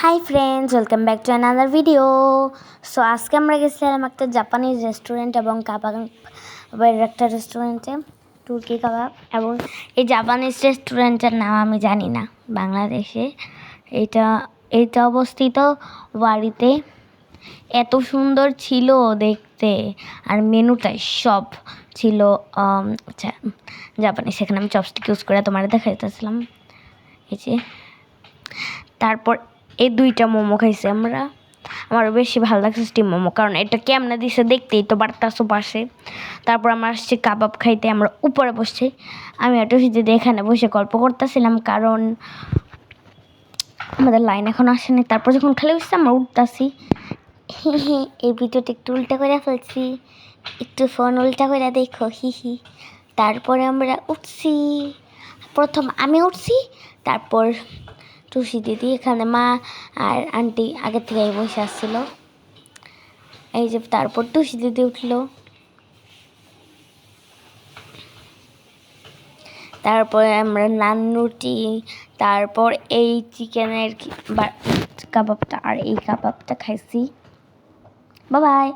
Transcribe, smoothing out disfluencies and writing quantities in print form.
Hi friends, welcome back to another video. So আজকে আমরা গেছিলাম একটা জাপানিজ রেস্টুরেন্ট এবং কাবাবের একটা রেস্টুরেন্টে, তুর্কি কাবাব। এবং এই জাপানিজ রেস্টুরেন্টের নাম আমি জানি না বাংলাদেশে। এইটা অবস্থিত বাড়িতে। এত সুন্দর ছিল দেখতে, আর মেনুটাই সব ছিল জাপানিজ। সেখানে আমি চপস্টিক ইউজ করে তোমার দেখাইতেছিলাম। এই যে তারপর এই দুইটা মোমো খাইছি আমার বেশি ভালো লাগছে স্টিম মোমো, কারণ এটা কেমনে দিছে দেখতেই তো বাড়তাছো পাশে। তারপর আমরা আসছি কাবাব খাইতে, আমরা উপরে বসছি। আমি একটু যদি এখানে বসে গল্প করতেছিলাম, কারণ আমাদের লাইন এখন আসেনি। তারপর যখন খালি বসছি আমরা উঠতেছি। এই ভিডিওটা একটু উল্টা করে ফেলছি, একটু ফোন উল্টা করে দেখো, হি। তারপরে আমরা উঠছি, প্রথম আমি উঠছি, তারপর টুসি দিদি, এখানে মা আর আন্টি আগে থেকে বসে আসছিল। এই যে তারপর টুসি দিদি উঠলো, তারপরে আমরা নান রুটি, তারপর এই চিকেনের কাবাবটা আর এই কাবাবটা খাইছি। Bye bye.